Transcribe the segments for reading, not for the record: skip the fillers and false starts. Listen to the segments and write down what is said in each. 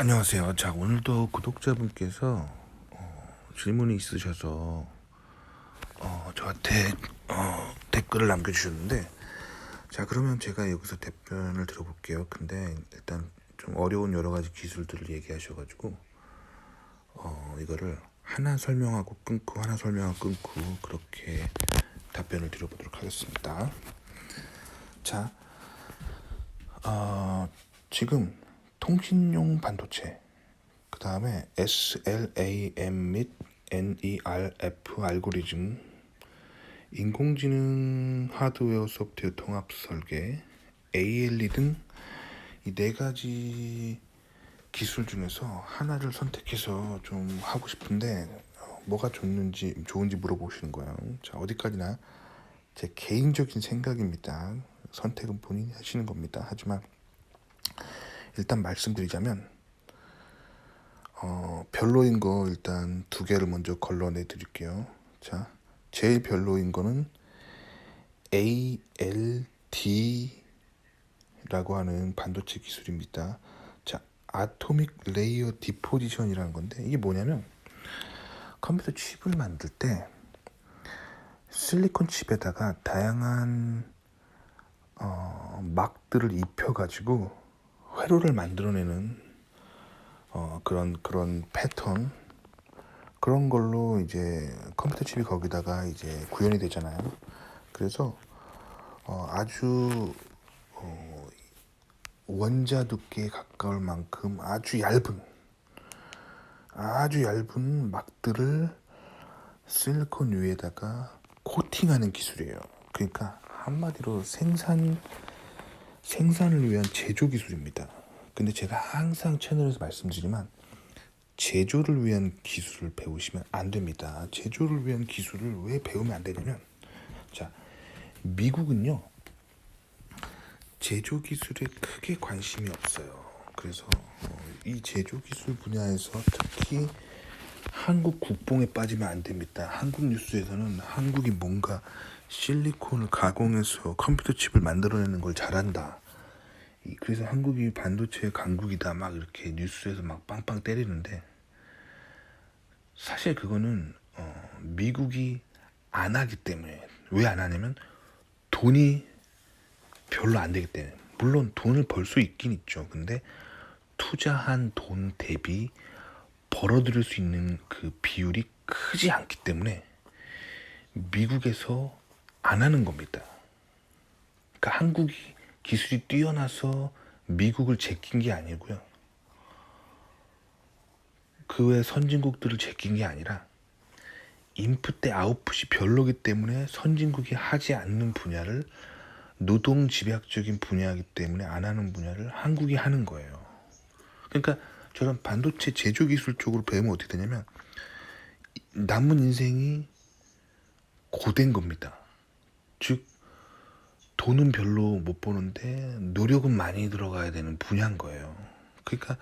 안녕하세요. 자, 오늘도 구독자분께서 질문이 있으셔서 저한테 댓글을 남겨주셨는데, 자, 그러면 제가 여기서 답변을 들어볼게요. 근데 일단 좀 어려운 여러 가지 기술들을 얘기하셔가지고 이거를 하나 설명하고 끊고 하나 설명하고 끊고 그렇게 답변을 드려보도록 하겠습니다. 자, 지금 통신용 반도체, 그 다음에 SLAM 및 NERF 알고리즘, 인공지능 하드웨어 소프트웨어 통합 설계, ALE 등 이 네 가지 기술 중에서 하나를 선택해서 좀 하고 싶은데 뭐가 좋은지 물어보시는 거예요. 자, 어디까지나 제 개인적인 생각입니다. 선택은 본인이 하시는 겁니다. 하지만 일단 말씀드리자면 별로인 거 일단 두 개를 먼저 걸러내 드릴게요. 자, 제일 별로인 거는 ALD라고 하는 반도체 기술입니다. 자, 아토믹 레이어 디포지션이라는 건데, 이게 뭐냐면 컴퓨터 칩을 만들 때 실리콘 칩에다가 다양한 막들을 입혀가지고 회로를 만들어내는 그런 패턴, 그런 걸로 이제 컴퓨터 칩이 거기다가 이제 구현이 되잖아요. 그래서 아주 원자 두께에 가까울 만큼 아주 얇은 막들을 실리콘 위에다가 코팅하는 기술이에요. 그러니까 한마디로 생산을 위한 제조 기술입니다. 근데 제가 항상 채널에서 말씀드리지만 제조를 위한 기술을 배우시면 안 됩니다. 제조를 위한 기술을 왜 배우면 안 되냐면, 자, 미국은요 제조 기술에 크게 관심이 없어요. 그래서 이 제조 기술 분야에서 특히 한국 국뽕에 빠지면 안 됩니다. 한국 뉴스에서는 한국이 뭔가 실리콘을 가공해서 컴퓨터 칩을 만들어내는 걸 잘한다, 그래서 한국이 반도체 강국이다, 막 이렇게 뉴스에서 막 빵빵 때리는데, 사실 그거는 미국이 안 하기 때문에. 왜 안 하냐면 돈이 별로 안 되기 때문에. 물론 돈을 벌 수 있긴 있죠. 근데 투자한 돈 대비 벌어들일 수 있는 그 비율이 크지 않기 때문에 미국에서 안 하는 겁니다. 그러니까 한국이 기술이 뛰어나서 미국을 제낀 게 아니고요. 그 외 선진국들을 제낀 게 아니라 인풋 대 아웃풋이 별로기 때문에 선진국이 하지 않는 분야를, 노동 집약적인 분야이기 때문에 안 하는 분야를 한국이 하는 거예요. 그러니까 저런 반도체 제조 기술 쪽으로 배우면 어떻게 되냐면 남은 인생이 고된 겁니다. 즉 돈은 별로 못 버는데 노력은 많이 들어가야 되는 분야인 거예요. 그러니까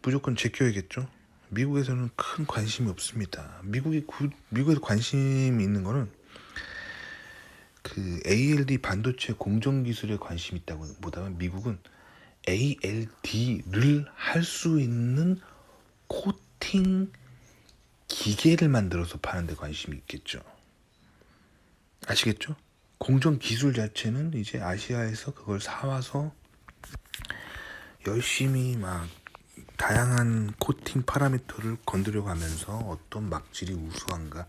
무조건 제껴야겠죠. 미국에서는 큰 관심이 없습니다. 미국에서 관심이 있는 거는 그 ALD 반도체 공정 기술에 관심이 있다고 보다는, 미국은 ALD를 할 수 있는 코팅 기계를 만들어서 파는 데 관심이 있겠죠. 아시겠죠? 공정 기술 자체는 이제 아시아에서 그걸 사와서 열심히 막 다양한 코팅 파라미터를 건드려 가면서 어떤 막질이 우수한가,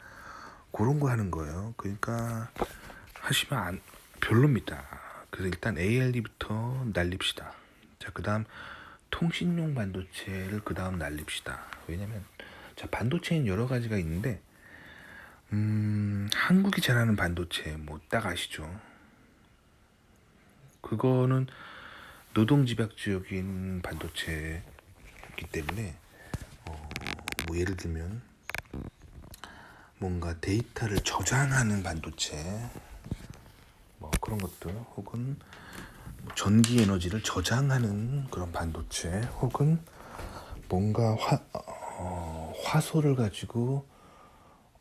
그런 거 하는 거예요. 그러니까 하시면 별로입니다. 그래서 일단 ALD부터 날립시다. 자, 그 다음 통신용 반도체를 그 다음 날립시다. 왜냐면 자, 반도체는 여러 가지가 있는데 한국이 잘하는 반도체 뭐 딱 아시죠? 그거는 노동집약적인 반도체이기 때문에 뭐 예를 들면 뭔가 데이터를 저장하는 반도체, 뭐 그런 것들, 혹은 전기 에너지를 저장하는 그런 반도체, 혹은 뭔가 화소를 가지고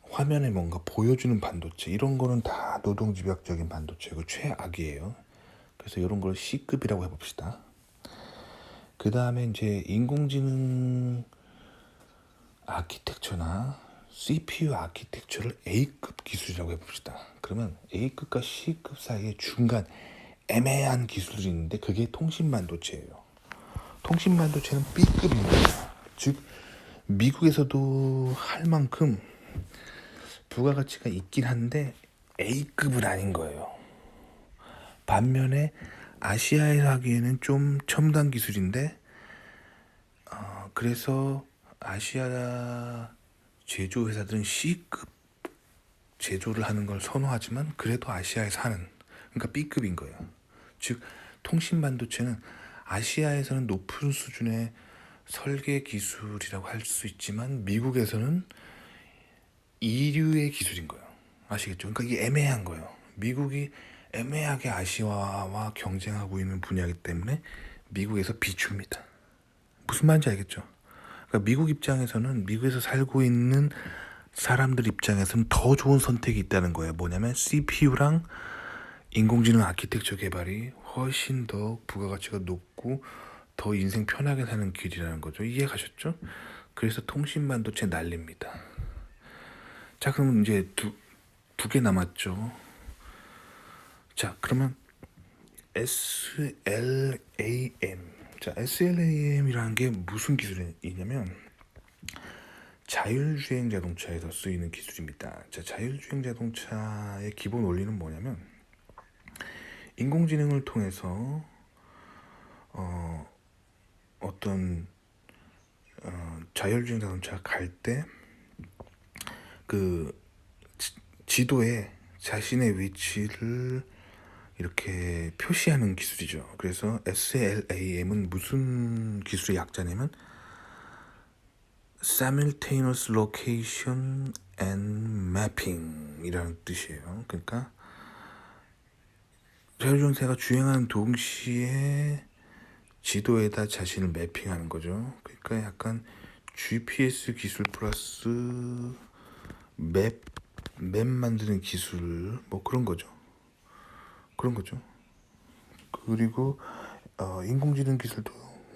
화면에 뭔가 보여주는 반도체, 이런 거는 다 노동집약적인 반도체고 최악이에요. 그래서 이런 걸 C급이라고 해봅시다. 그 그 다음에 이제 인공지능 아키텍처나 CPU 아키텍처를 A급 기술이라고 해봅시다. 그러면 A급과 C급 사이에 중간 애매한 기술이 있는데 그게 통신반도체예요. 통신반도체는 B급입니다. 즉 미국에서도 할 만큼 부가가치가 있긴 한데 A급은 아닌 거예요. 반면에 아시아에서 하기에는 좀 첨단 기술인데 그래서 아시아 제조 회사들은 C급 제조를 하는 걸 선호하지만 그래도 아시아에서 하는, 그러니까 B급인 거예요. 즉 통신 반도체는 아시아에서는 높은 수준의 설계 기술이라고 할 수 있지만 미국에서는 이류의 기술인 거예요. 아시겠죠? 그러니까 이게 애매한 거예요. 미국이 애매하게 아시아와 경쟁하고 있는 분야이기 때문에 미국에서 비춥니다. 무슨 말인지 알겠죠? 그러니까 미국 입장에서는, 미국에서 살고 있는 사람들 입장에서는 더 좋은 선택이 있다는 거예요. 뭐냐면 CPU랑 인공지능 아키텍처 개발이 훨씬 더 부가가치가 높고 더 인생 편하게 사는 길이라는 거죠. 이해 가셨죠? 그래서 통신반도체 난립니다. 자, 그럼 이제 두 개 남았죠. 자, 그러면 SLAM. 자, SLAM이라는 게 무슨 기술이냐면 자율주행 자동차에서 쓰이는 기술입니다. 자, 자율주행 자동차의 기본 원리는 뭐냐면 인공지능을 통해서 어떤 자율주행 자동차가 갈 때 그 지도에 자신의 위치를 이렇게 표시하는 기술이죠. 그래서 SLAM은 무슨 기술의 약자냐면 Simultaneous Location and Mapping 이라는 뜻이에요. 그러니까 자율주행차가 주행하는 동시에 지도에다 자신을 매핑하는 거죠. 그러니까 약간 GPS 기술 플러스 맵 만드는 기술, 뭐 그런 거죠. 그리고 인공지능 기술도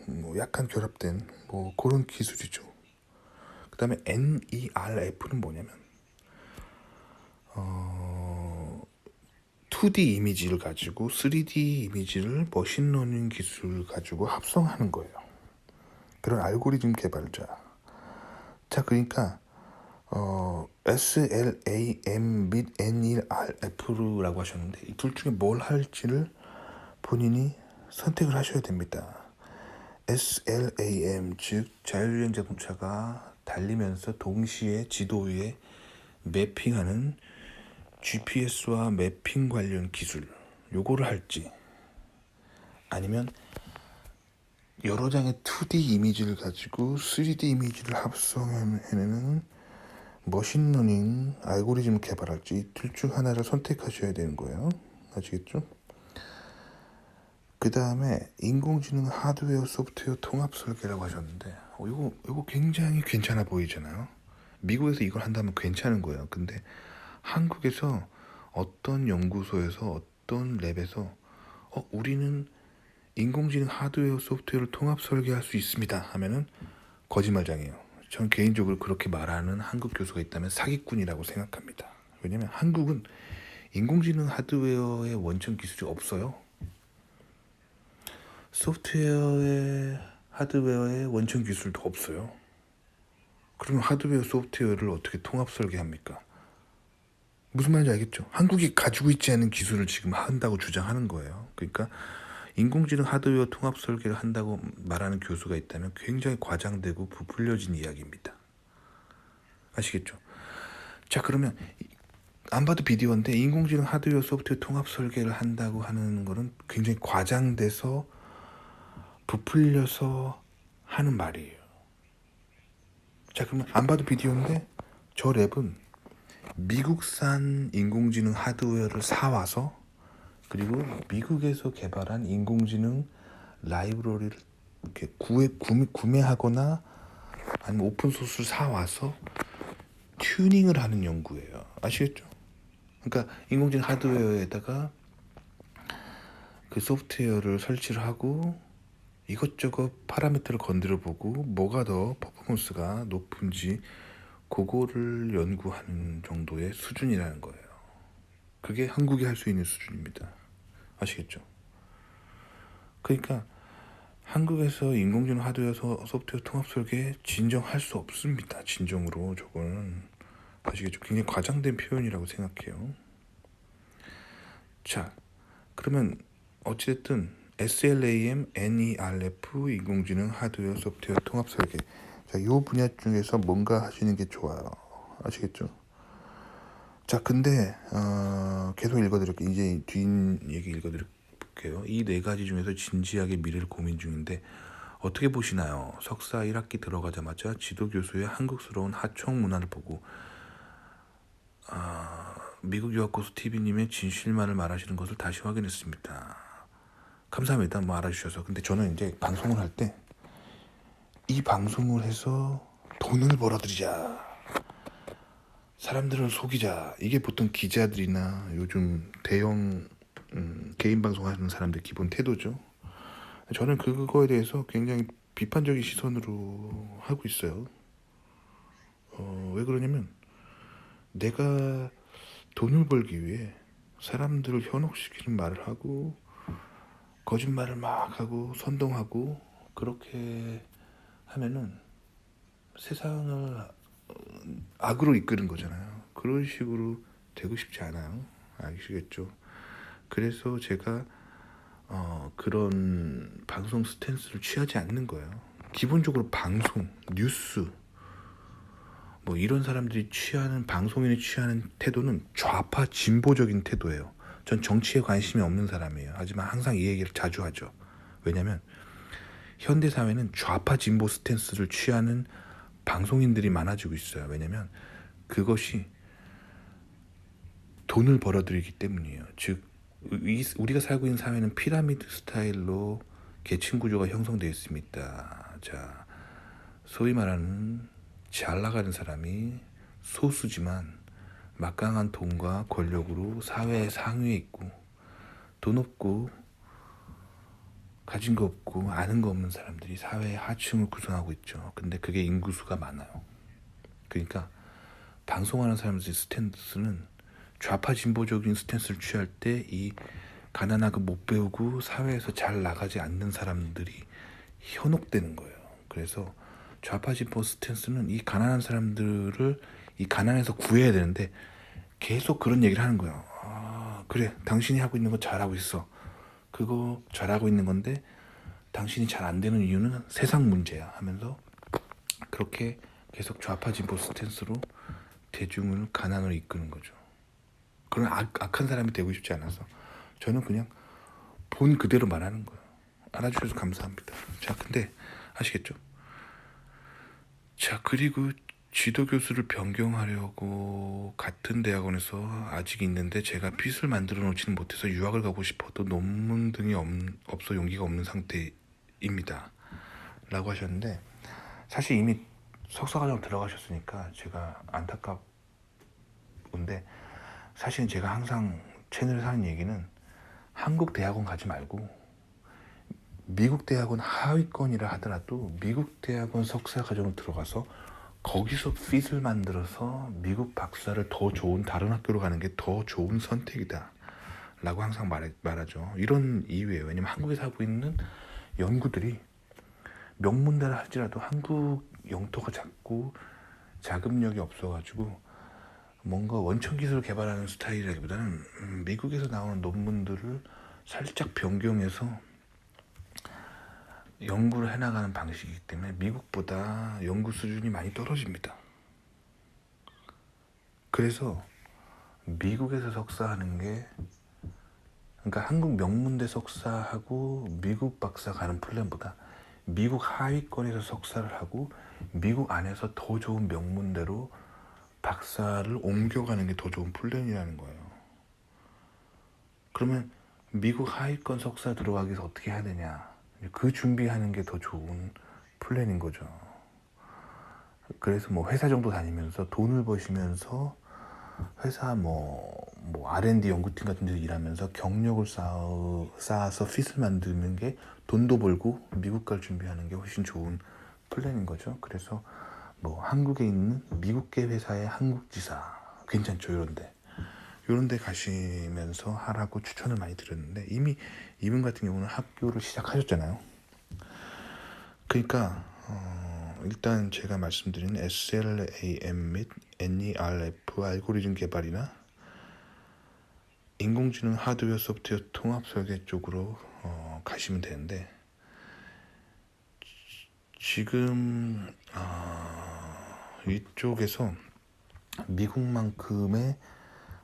뭐 약간 결합된 뭐 그런 기술이죠. 그 다음에 NERF는 뭐냐면 2D 이미지를 가지고 3D 이미지를 머신러닝 기술을 가지고 합성하는 거예요. 그런 알고리즘 개발자. 자, 그러니까 SLAM 및 NERF라고 하셨는데 이 둘 중에 뭘 할지를 본인이 선택을 하셔야 됩니다. SLAM, 즉 자율주행 자동차가 달리면서 동시에 지도 위에 매핑하는 GPS와 매핑 관련 기술, 요거를 할지, 아니면 여러 장의 2D 이미지를 가지고 3D 이미지를 합성해내는 머신러닝 알고리즘을 개발할지, 이 둘 중 하나를 선택하셔야 되는 거예요. 아시겠죠? 그 다음에 인공지능 하드웨어 소프트웨어 통합 설계라고 하셨는데 이거 굉장히 괜찮아 보이잖아요. 미국에서 이걸 한다면 괜찮은 거예요. 근데 한국에서 어떤 연구소에서 어떤 랩에서 우리는 인공지능 하드웨어 소프트웨어를 통합 설계할 수 있습니다 하면은 거짓말장이에요. 전 개인적으로 그렇게 말하는 한국 교수가 있다면 사기꾼이라고 생각합니다. 왜냐면 한국은 인공지능 하드웨어의 원천 기술이 없어요. 소프트웨어의 하드웨어의 원천 기술도 없어요. 그러면 하드웨어 소프트웨어를 어떻게 통합 설계합니까? 무슨 말인지 알겠죠? 한국이 가지고 있지 않은 기술을 지금 한다고 주장하는 거예요. 그러니까 인공지능 하드웨어 통합 설계를 한다고 말하는 교수가 있다면 굉장히 과장되고 부풀려진 이야기입니다. 아시겠죠? 자, 그러면 안 봐도 비디오인데 인공지능 하드웨어 소프트웨어 통합 설계를 한다고 하는 거는 굉장히 과장돼서 부풀려서 하는 말이에요. 자, 그러면 안 봐도 비디오인데 저 랩은 미국산 인공지능 하드웨어를 사와서 그리고 미국에서 개발한 인공지능 라이브러리를 이렇게 구매하거나 아니면 오픈소스를 사와서 튜닝을 하는 연구예요. 아시겠죠? 그러니까 인공지능 하드웨어에다가 그 소프트웨어를 설치를 하고 이것저것 파라미터를 건드려 보고 뭐가 더 퍼포먼스가 높은지 그거를 연구하는 정도의 수준이라는 거예요. 그게 한국이 할 수 있는 수준입니다. 아시겠죠? 그러니까 한국에서 인공지능 하드웨어 소프트웨어 통합 설계 진정할 수 없습니다. 진정으로 저거는 아시겠죠? 굉장히 과장된 표현이라고 생각해요. 자, 그러면 어찌됐든 SLAM, NERF 인공지능 하드웨어 소프트웨어 통합 설계, 자, 이 분야 중에서 뭔가 하시는 게 좋아요. 아시겠죠? 자, 근데 계속 읽어드릴게요. 이제 뒷 얘기 읽어드릴게요. 이 네 가지 중에서 진지하게 미래를 고민 중인데 어떻게 보시나요? 석사 1학기 들어가자마자 지도교수의 한국스러운 하청 문화를 보고 미국 유학 고수 TV님의 진실만을 말하시는 것을 다시 확인했습니다. 감사합니다. 뭐 알아주셔서. 근데 저는 이제 방송을 할 때 이 방송을 해서 돈을 벌어들이자, 사람들을 속이자, 이게 보통 기자들이나 요즘 대형 개인 방송하는 사람들 기본 태도죠. 저는 그거에 대해서 굉장히 비판적인 시선으로 하고 있어요. 왜 그러냐면 내가 돈을 벌기 위해 사람들을 현혹시키는 말을 하고 거짓말을 막 하고 선동하고 그렇게 하면은 세상을 악으로 이끄는 거잖아요. 그런 식으로 되고 싶지 않아요. 아시겠죠? 그래서 제가 그런 방송 스탠스를 취하지 않는 거예요. 기본적으로 방송, 뉴스 뭐 이런 사람들이 취하는, 방송인이 취하는 태도는 좌파 진보적인 태도예요. 전 정치에 관심이 없는 사람이에요. 하지만 항상 이 얘기를 자주 하죠. 왜냐면 현대 사회는 좌파 진보 스탠스를 취하는 방송인들이 많아지고 있어요. 왜냐면 그것이 돈을 벌어들이기 때문이에요. 즉 우리가 살고 있는 사회는 피라미드 스타일로 계층 구조가 형성되어 있습니다. 자, 소위 말하는 잘 나가는 사람이 소수지만 막강한 돈과 권력으로 사회 상위에 있고, 돈 없고 가진 거 없고 아는 거 없는 사람들이 사회의 하층을 구성하고 있죠. 근데 그게 인구수가 많아요. 그러니까 방송하는 사람들의 스탠스는 좌파 진보적인 스탠스를 취할 때 이 가난하고 못 배우고 사회에서 잘 나가지 않는 사람들이 현혹되는 거예요. 그래서 좌파 진보 스탠스는 이 가난한 사람들을 이 가난에서 구해야 되는데 계속 그런 얘기를 하는 거예요. 그래, 당신이 하고 있는 거 잘하고 있어. 그거 잘하고 있는 건데 당신이 잘 안 되는 이유는 세상 문제야 하면서 그렇게 계속 좌파 진보 스탠스로 대중을 가난으로 이끄는 거죠. 그런 악한 사람이 되고 싶지 않아서 저는 그냥 본 그대로 말하는 거예요. 알아주셔서 감사합니다. 자, 근데 아시겠죠? 자, 그리고 지도 교수를 변경하려고 같은 대학원에서 아직 있는데 제가 핏을 만들어 놓지는 못해서 유학을 가고 싶어도 논문 등이 없어 용기가 없는 상태입니다. 라고 하셨는데 사실 이미 석사과정 들어가셨으니까 제가 안타깝은데 사실은 제가 항상 채널에서 하는 얘기는 한국 대학원 가지 말고 미국 대학원 하위권이라 하더라도 미국 대학원 석사과정을 들어가서 거기서 핏을 만들어서 미국 박사를 더 좋은 다른 학교로 가는 게 더 좋은 선택이다 라고 항상 말하죠. 이런 이유예요. 왜냐면 한국에서 하고 있는 연구들이 명문대를 할지라도 한국 영토가 작고 자금력이 없어가지고 뭔가 원천 기술을 개발하는 스타일이라기보다는 미국에서 나오는 논문들을 살짝 변경해서 연구를 해나가는 방식이기 때문에 미국보다 연구 수준이 많이 떨어집니다. 그래서 미국에서 석사하는 게, 그러니까 한국 명문대 석사하고 미국 박사 가는 플랜보다 미국 하위권에서 석사를 하고 미국 안에서 더 좋은 명문대로 박사를 옮겨가는 게 더 좋은 플랜이라는 거예요. 그러면 미국 하위권 석사 들어가기 위해서 어떻게 해야 되냐, 그 준비하는 게 더 좋은 플랜인 거죠. 그래서 뭐 회사 정도 다니면서 돈을 버시면서 회사 뭐 뭐 R&D 연구팀 같은 데서 일하면서 경력을 쌓아서 핏을 만드는 게 돈도 벌고 미국 갈 준비하는 게 훨씬 좋은 플랜인 거죠. 그래서 뭐 한국에 있는 미국계 회사의 한국지사 괜찮죠. 요런데 가시면서 하라고 추천을 많이 드렸는데 이미 이분 같은 경우는 학교를 시작하셨잖아요. 그러니까 일단 제가 말씀드린 SLAM 및 NERF 알고리즘 개발이나 인공지능 하드웨어 소프트웨어 통합 설계 쪽으로 가시면 되는데 지금 이쪽에서 미국만큼의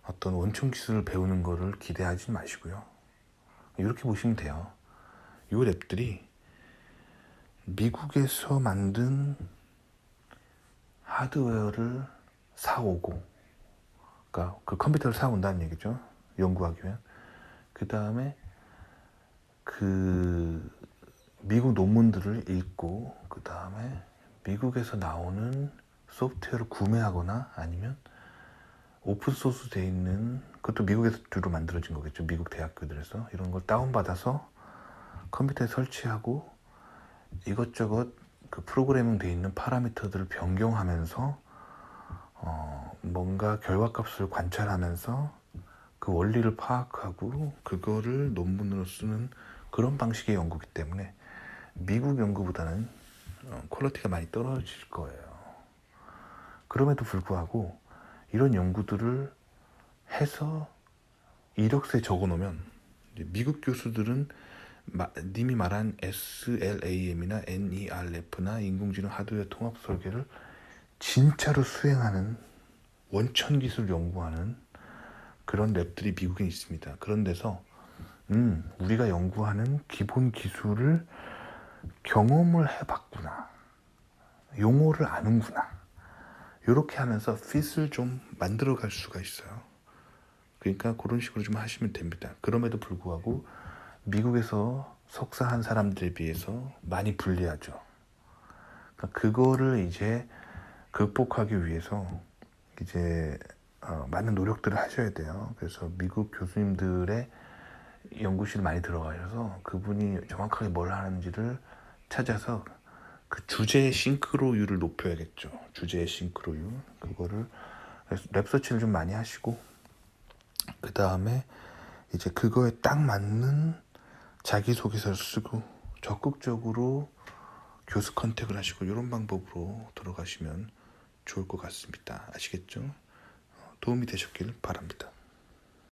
어떤 원천 기술을 배우는 거를 기대하지 마시고요. 이렇게 보시면 돼요. 이 랩들이 미국에서 만든 하드웨어를 사오고, 그러니까 그 컴퓨터를 사온다는 얘기죠. 연구하기 위한. 그 다음에 그 미국 논문들을 읽고, 그 다음에 미국에서 나오는 소프트웨어를 구매하거나 아니면 오픈소스 돼 있는, 그것도 미국에서 주로 만들어진 거겠죠. 미국 대학교들에서 이런 걸 다운받아서 컴퓨터에 설치하고 이것저것 그 프로그래밍 돼 있는 파라미터들을 변경하면서 뭔가 결과값을 관찰하면서 그 원리를 파악하고 그거를 논문으로 쓰는 그런 방식의 연구이기 때문에 미국 연구보다는 퀄리티가 많이 떨어질 거예요. 그럼에도 불구하고 이런 연구들을 해서 이력서에 적어놓으면 미국 교수들은 님이 말한 SLAM이나 NERF나 인공지능 하드웨어 통합 설계를 진짜로 수행하는 원천 기술 연구하는 그런 랩들이 미국에 있습니다. 그런 데서 우리가 연구하는 기본 기술을 경험을 해봤구나, 용어를 아는구나, 이렇게 하면서 핏을 좀 만들어 갈 수가 있어요. 그러니까 그런 식으로 좀 하시면 됩니다. 그럼에도 불구하고 미국에서 석사한 사람들에 비해서 많이 불리하죠. 그러니까 그거를 이제 극복하기 위해서 이제 많은 노력들을 하셔야 돼요. 그래서 미국 교수님들의 연구실 많이 들어가셔서 그분이 정확하게 뭘 하는지를 찾아서 그 주제의 싱크로율을 높여야겠죠. 주제의 싱크로율. 그거를 랩서치를 좀 많이 하시고 그 다음에 이제 그거에 딱 맞는 자기소개서를 쓰고 적극적으로 교수 컨택을 하시고 이런 방법으로 들어가시면 좋을 것 같습니다. 아시겠죠? 도움이 되셨길 바랍니다.